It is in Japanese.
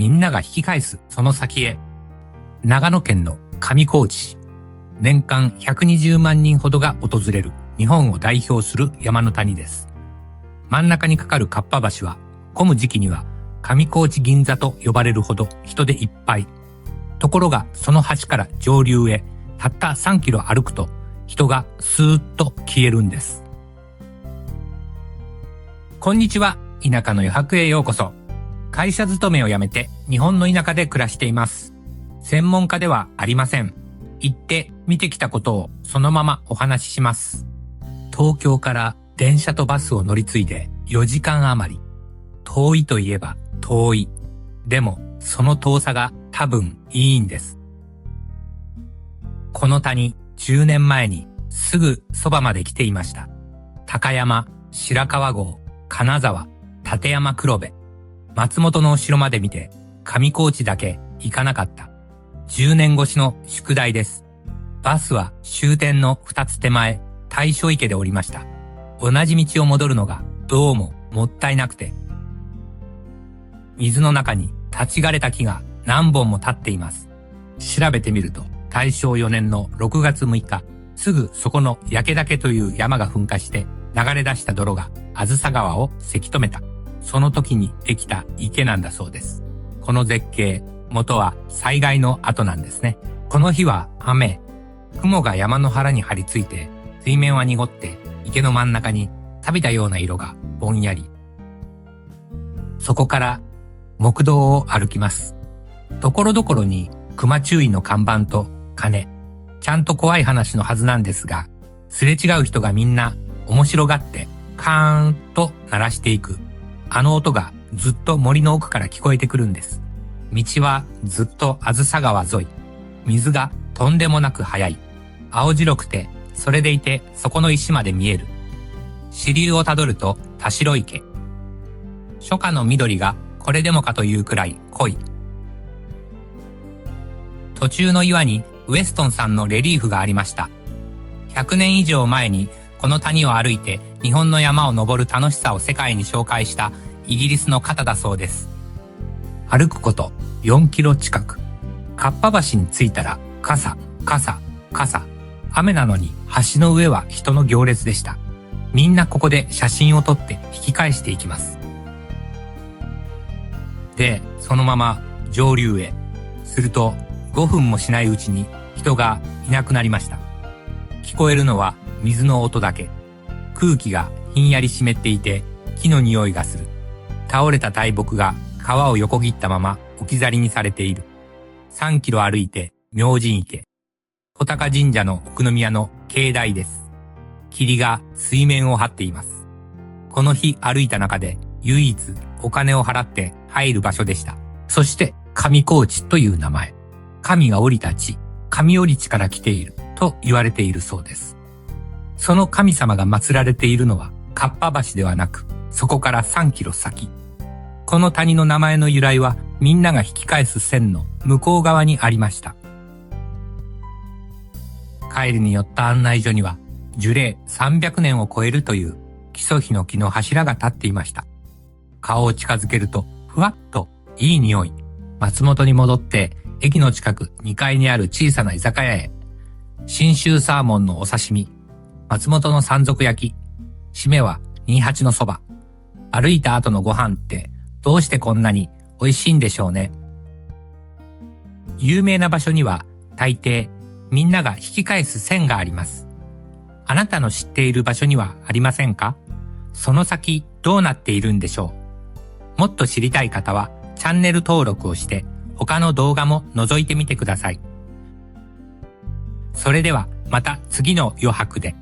みんなが引き返すその先へ。長野県の上高地。年間120万人ほどが訪れる日本を代表する山の谷です。真ん中にかかるかっぱ橋は、混む時期には上高地銀座と呼ばれるほど人でいっぱい。ところがその橋から上流へたった3キロ歩くと人がスーッと消えるんです。こんにちは。田舎の余白へようこそ。会社勤めを辞めて日本の田舎で暮らしています。専門家ではありません。行って見てきたことをそのままお話しします。東京から電車とバスを乗り継いで4時間余り。遠いといえば遠い。でもその遠さが多分いいんです。この谷、10年前にすぐそばまで来ていました。高山、白川郷、金沢、立山黒部、松本のお城まで見て、上高地だけ行かなかった。10年越しの宿題です。バスは終点の2つ手前、大正池で降りました。同じ道を戻るのがどうももったいなくて。水の中に立ち枯れた木が何本も立っています。調べてみると、大正4年の6月6日、すぐそこの焼岳という山が噴火して流れ出した泥があずさ川をせき止めた。その時にできた池なんだそうです。この絶景、元は災害の後なんですね。この日は雨。雲が山の腹に張り付いて、水面は濁って池の真ん中に錆びたような色がぼんやり。そこから木道を歩きます。ところどころに熊注意の看板と鐘。ちゃんと怖い話のはずなんですが、すれ違う人がみんな面白がってカーンと鳴らしていく。あの音がずっと森の奥から聞こえてくるんです。道はずっとあずさ川沿い。水がとんでもなく速い。青白くて、それでいてそこの石まで見える。支流をたどると田代池。初夏の緑がこれでもかというくらい濃い。途中の岩にウエストンさんのレリーフがありました。100年以上前にこの谷を歩いて日本の山を登る楽しさを世界に紹介したイギリスの方だそうです。歩くこと4キロ近く。かっぱ橋に着いたら傘。雨なのに橋の上は人の行列でした。みんなここで写真を撮って引き返していきます。で、そのまま上流へ。すると5分もしないうちに人がいなくなりました。聞こえるのは水の音だけ。空気がひんやり湿っていて木の匂いがする。倒れた大木が川を横切ったまま置き去りにされている。3キロ歩いて明神池。穂高神社の奥宮の境内です。霧が水面を張っています。この日歩いた中で唯一お金を払って入る場所でした。そして上高地という名前。神が降りた地、神降り地から来ていると言われているそうです。その神様が祀られているのはかっぱ橋ではなく、そこから3キロ先。この谷の名前の由来はみんなが引き返す線の向こう側にありました。帰りに寄った案内所には樹齢300年を超えるという木曽ヒノキの柱が立っていました。顔を近づけるとふわっといい匂い。松本に戻って駅の近く2階にある小さな居酒屋へ。信州サーモンのお刺身、松本の山賊焼き、締めは28のそば。歩いた後のご飯ってどうしてこんなに美味しいんでしょうね。有名な場所には大抵みんなが引き返す線があります。あなたの知っている場所にはありませんか？その先どうなっているんでしょう。もっと知りたい方はチャンネル登録をして他の動画も覗いてみてください。それではまた次の余白で。